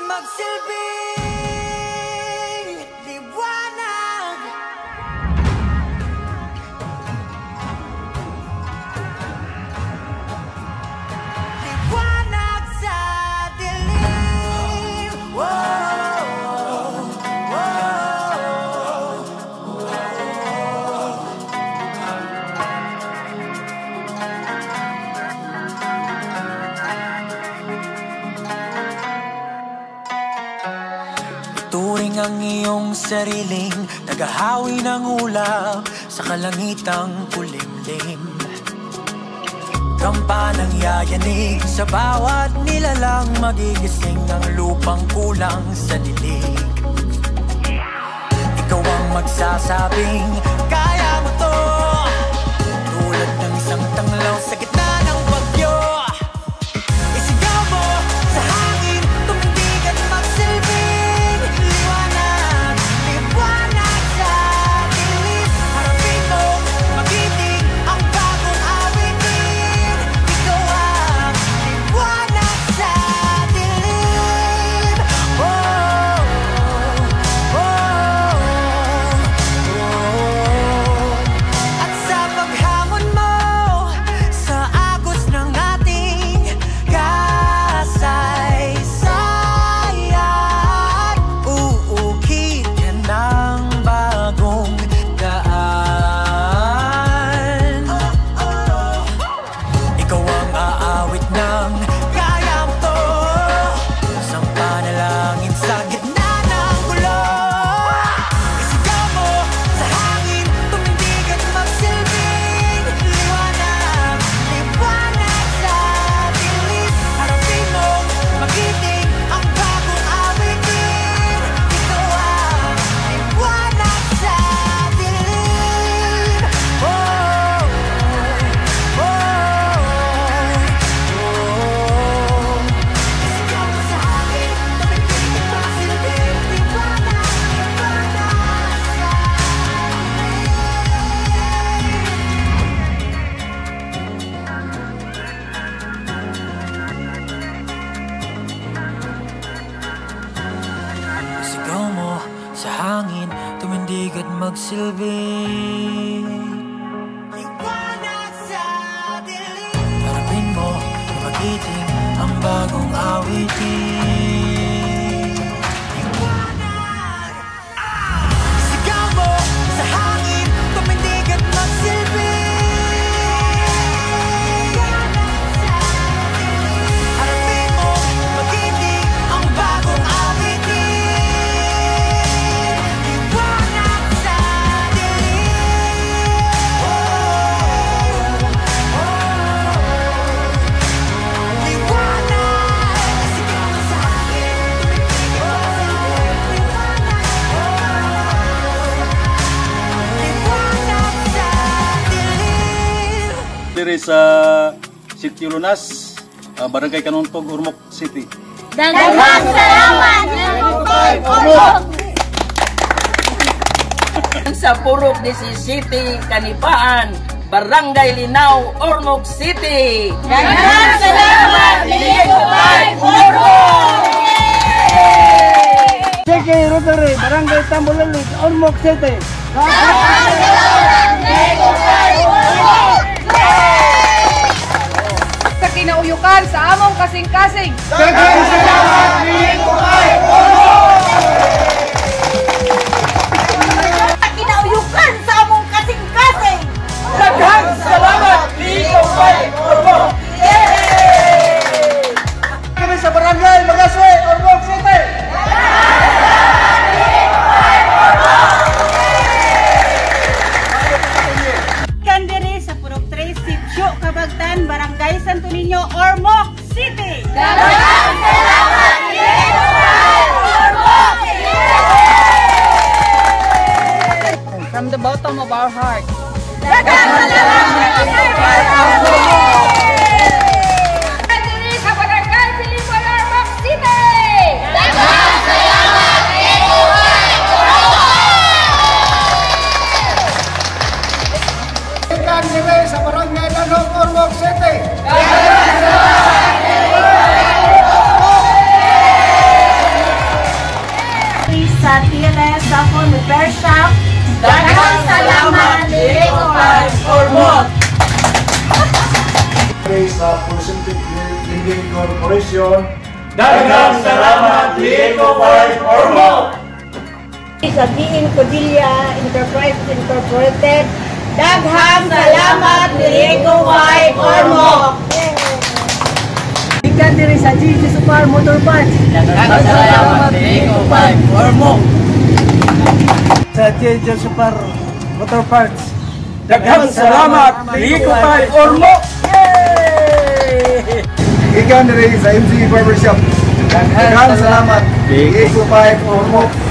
magsilbing liwanag. Liwanag sa dilim. Turing ang iyong sariling naghahawi ng ulap sa kalangitang kulimlim. Kampanang yayanig sa bawat nilalang, magigising ang lupang kulang sa dilig. Ikaw ang magsasabing kaya mo to, tulad ng isang tanglaw sa gitna ng bagyo. Isigaw mo sa hangin, tumindig at magsilbing liwanag. Liwanag sa dilim, harapin mo, magiting ang bagong awitin. Ikaw ang liwanag sa dilim. At sa paghamon mo sa agos ng ating kasaysayan, uukit ka ng bagong daan. Ikaw ang aawit ng kaya mo to, isang panalangin sa gitna ng gulo. Isigaw mo sa hangin, tumindig at magsilbing liwanag. Liwanag sa dilim, harapin mo, magiting ang bagong awitin. Ikaw ang liwanag sa dilim. Isigaw mo sa hangin, tumindig at magsilbing liwanag. Liwanag sa Sigaw mo sa hangin, tumindig at magsilbing liwanag sa dilim. Harapin mo, magiting ang bagong awitin. Liwanag. Sigaw mo sa hangin, tumindig at magsilbing liwanag sa dilim. Harapin mo, magiting ang bagong awitin. Liwanag sa dilim. Liwanag. Sigaw mo sa hangin, tumindig at magsilbing liwanag sa dilim. Diri sa Sitio Lunas, Barangay Kanuntog, Ormoc City. Daghang salamat Ormoc. Sa Purok 17, Kanipaan, Barangay Linaw, Ormoc City. Daghang salamat Ormoc. Sige, Rotary, Barangay Tambulalit, Ormoc City. Sa kinauyukan sa among kasing-kasing. Sa kinauyukan sa among kasing-kasing. Daghang salamat, Ligupay, Ormoc. Kami sa Barangay Magaswe, Ormoc City. Kandiri sa Purok 3, Sitio Kabagtan, Barangay Santo Niño, Ormoc City. Daghang salamat Ormoc. From the bottom of our heart. Daghang salamat Diri sa Barangay Pilipon, Ormoc City. Daghang salamat Kami sa Barangay Lanok, Ormoc City. diri sa Pacific Lending Corporation. Daghang salamat Ligo 5 Ormoc. Sa Diin Codilla Enterprises Incorporated, daghang salamat Diego Y. Ormoc. Ikan diri sa GG Super Motor Parts. Daghang salamat Ligo 5 Ormoc. Sa GG Super Motor Parts. Daghang salamat Ligo 5 Ormoc. Ikan diri sa MG Barbershop. Daghang salamat Ligo 5 Ormoc.